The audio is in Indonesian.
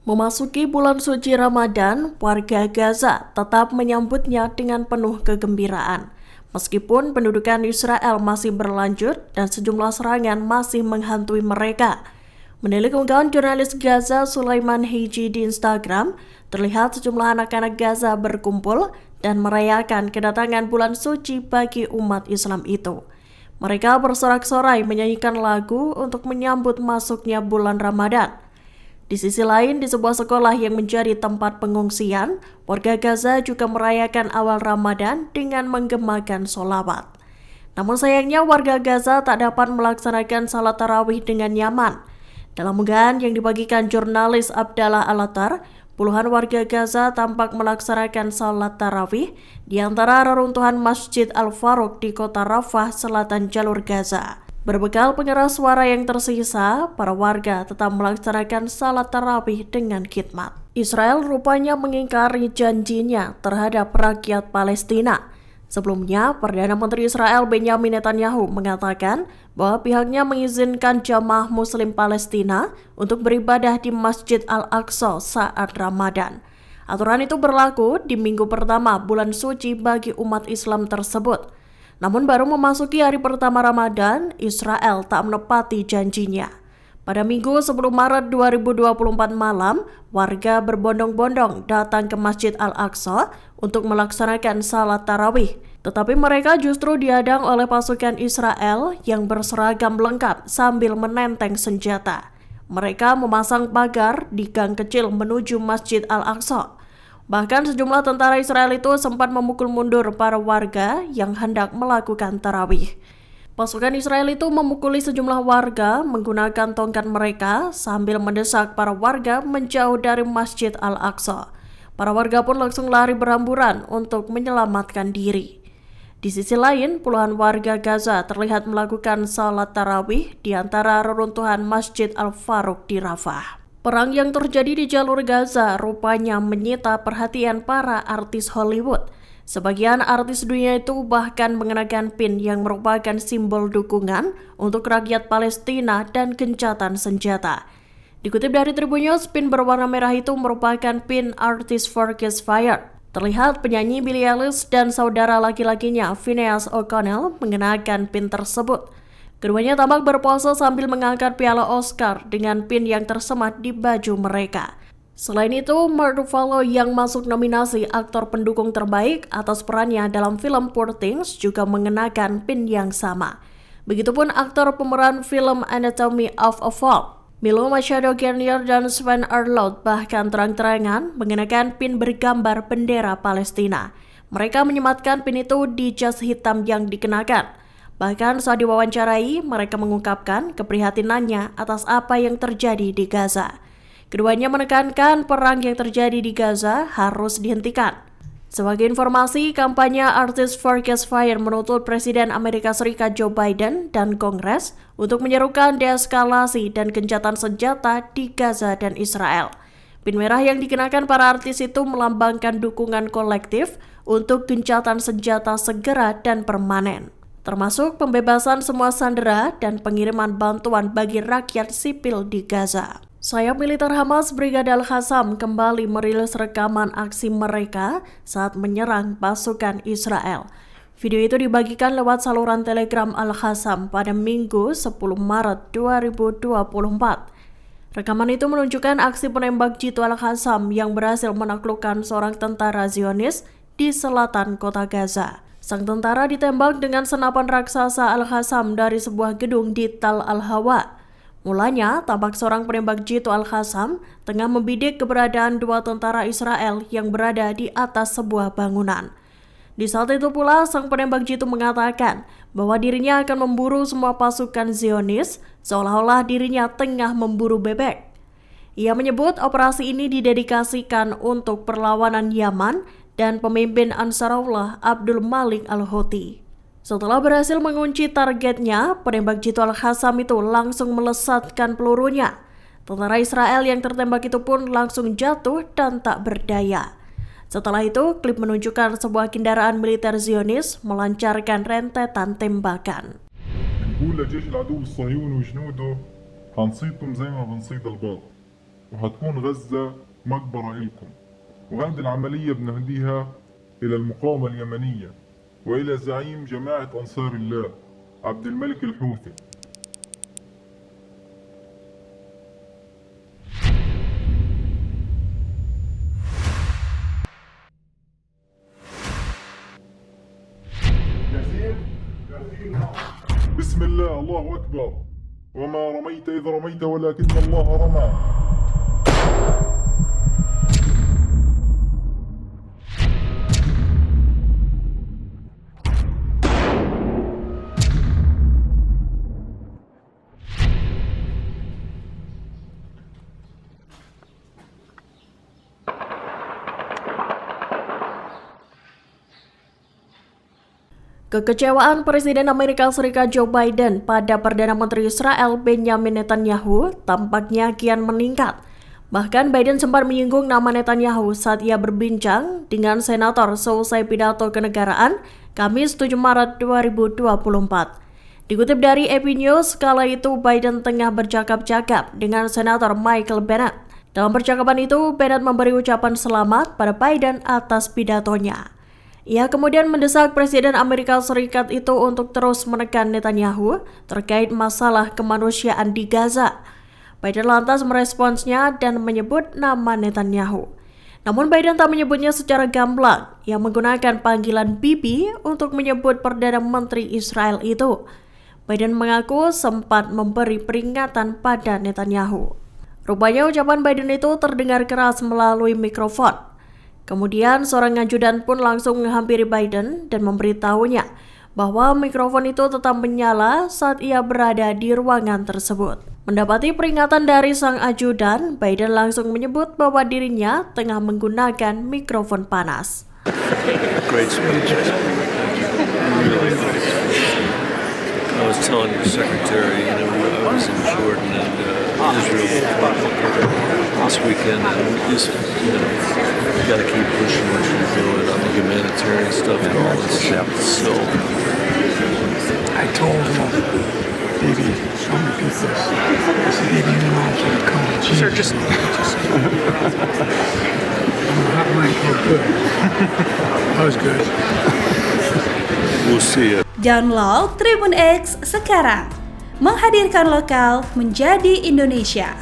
Memasuki bulan suci Ramadan, warga Gaza tetap menyambutnya dengan penuh kegembiraan. Meskipun pendudukan Israel masih berlanjut dan sejumlah serangan masih menghantui mereka. Menilik unggahan jurnalis Gaza Sulaiman Hiji di Instagram, terlihat sejumlah anak-anak Gaza berkumpul dan merayakan kedatangan bulan suci bagi umat Islam itu. Mereka bersorak-sorai menyanyikan lagu untuk menyambut masuknya bulan Ramadan. Di sisi lain, di sebuah sekolah yang menjadi tempat pengungsian, warga Gaza juga merayakan awal Ramadan dengan menggemakan sholawat. Namun sayangnya warga Gaza tak dapat melaksanakan salat tarawih dengan nyaman. Dalam unggahan yang dibagikan jurnalis Abdallah Alatar, puluhan warga Gaza tampak melaksanakan salat tarawih di antara reruntuhan Masjid Al-Faruq di kota Rafah, selatan jalur Gaza. Berbekal pengeras suara yang tersisa, para warga tetap melaksanakan salat tarawih dengan khidmat. Israel rupanya mengingkari janjinya terhadap rakyat Palestina. Sebelumnya, Perdana Menteri Israel Benjamin Netanyahu mengatakan bahwa pihaknya mengizinkan jamaah Muslim Palestina untuk beribadah di Masjid Al-Aqsa saat Ramadan. Aturan itu berlaku di minggu pertama bulan suci bagi umat Islam tersebut. Namun baru memasuki hari pertama Ramadan, Israel tak menepati janjinya. Pada minggu 10 Maret 2024 malam, warga berbondong-bondong datang ke Masjid Al-Aqsa untuk melaksanakan salat tarawih. Tetapi mereka justru dihadang oleh pasukan Israel yang berseragam lengkap sambil menenteng senjata. Mereka memasang pagar di gang kecil menuju Masjid Al-Aqsa. Bahkan sejumlah tentara Israel itu sempat memukul mundur para warga yang hendak melakukan tarawih. Pasukan Israel itu memukuli sejumlah warga menggunakan tongkat mereka sambil mendesak para warga menjauh dari Masjid Al-Aqsa. Para warga pun langsung lari beramburan untuk menyelamatkan diri. Di sisi lain, puluhan warga Gaza terlihat melakukan salat tarawih di antara reruntuhan Masjid Al-Faruq di Rafah. Perang yang terjadi di jalur Gaza rupanya menyita perhatian para artis Hollywood. Sebagian artis dunia itu bahkan mengenakan pin yang merupakan simbol dukungan untuk rakyat Palestina dan gencatan senjata. Dikutip dari Tribun News, pin berwarna merah itu merupakan pin Artists for Ceasefire. Terlihat penyanyi Billie Eilish dan saudara laki-lakinya Phineas O'Connell mengenakan pin tersebut. Keduanya tampak berpose sambil mengangkat piala Oscar dengan pin yang tersemat di baju mereka. Selain itu, Mark Ruffalo yang masuk nominasi aktor pendukung terbaik atas perannya dalam film Poor Things juga mengenakan pin yang sama. Begitupun aktor pemeran film Anatomy of a Fall, Milo Machado Jr. dan Sven Arlout bahkan terang-terangan mengenakan pin bergambar bendera Palestina. Mereka menyematkan pin itu di jas hitam yang dikenakan. Bahkan saat diwawancarai, mereka mengungkapkan keprihatinannya atas apa yang terjadi di Gaza. Keduanya menekankan perang yang terjadi di Gaza harus dihentikan. Sebagai informasi, kampanye Artists for Ceasefire menuntut Presiden Amerika Serikat Joe Biden dan Kongres untuk menyerukan deeskalasi dan gencatan senjata di Gaza dan Israel. Pin merah yang dikenakan para artis itu melambangkan dukungan kolektif untuk gencatan senjata segera dan permanen, termasuk pembebasan semua sandera dan pengiriman bantuan bagi rakyat sipil di Gaza. Sayap militer Hamas Brigade Al-Qassam kembali merilis rekaman aksi mereka saat menyerang pasukan Israel. Video itu dibagikan lewat saluran Telegram Al-Qassam pada Minggu 10 Maret 2024. Rekaman itu menunjukkan aksi penembak jitu Al-Qassam yang berhasil menaklukkan seorang tentara Zionis di selatan kota Gaza. Sang tentara ditembak dengan senapan raksasa Al-Qassam dari sebuah gedung di Tal Al-Hawa. Mulanya, tampak seorang penembak jitu Al-Qassam tengah membidik keberadaan dua tentara Israel yang berada di atas sebuah bangunan. Di saat itu pula, sang penembak jitu mengatakan bahwa dirinya akan memburu semua pasukan Zionis, seolah-olah dirinya tengah memburu bebek. Ia menyebut operasi ini didedikasikan untuk perlawanan Yaman dan pemimpin Ansarullah Abdul Malik Al-Houthi. Setelah berhasil mengunci targetnya, penembak jitu Al-Qassam itu langsung melesatkan pelurunya. Tentara Israel yang tertembak itu pun langsung jatuh dan tak berdaya. Setelah itu, klip menunjukkan sebuah kendaraan militer Zionis melancarkan rentetan tembakan. بنقول لجيش العدو الصهيوني وجنوده هنصيدكم زي ما بنصيد الباط وهتكون غزة مقبرة إلكم. وهذه العملية بنهديها إلى المقاومة اليمنية وإلى زعيم جماعة أنصار الله عبد الملك الحوثي. بسم الله، الله أكبر. وما رميت إذ رميت ولكن الله رمى. Kekecewaan Presiden Amerika Serikat Joe Biden pada Perdana Menteri Israel Benjamin Netanyahu tampaknya kian meningkat. Bahkan Biden sempat menyinggung nama Netanyahu saat ia berbincang dengan senator seusai pidato kenegaraan Kamis 7 Maret 2024. Dikutip dari AP News, kala itu Biden tengah bercakap-cakap dengan senator Michael Bennet. Dalam percakapan itu, Bennet memberi ucapan selamat pada Biden atas pidatonya. Ia kemudian mendesak Presiden Amerika Serikat itu untuk terus menekan Netanyahu terkait masalah kemanusiaan di Gaza. Biden lantas meresponsnya dan menyebut nama Netanyahu. Namun Biden tak menyebutnya secara gamblang. Ia menggunakan panggilan Bibi untuk menyebut Perdana Menteri Israel itu. Biden mengaku sempat memberi peringatan pada Netanyahu. Rupanya ucapan Biden itu terdengar keras melalui mikrofon. Kemudian seorang ajudan pun langsung menghampiri Biden dan memberitahunya bahwa mikrofon itu tetap menyala saat ia berada di ruangan tersebut. Mendapati peringatan dari sang ajudan, Biden langsung menyebut bahwa dirinya tengah menggunakan mikrofon panas. Great speech. Really nice. I was telling your secretary, I was in Jordan and Israel this weekend, and just, you got to keep pushing what you're doing on the humanitarian stuff and all this shit. So, I told him, baby, I'll repeat this. I said, baby, you know I can't come to Jesus. sir, just Hotline called good. That was good. we'll see you. Download Tribun X sekarang, menghadirkan lokal menjadi Indonesia.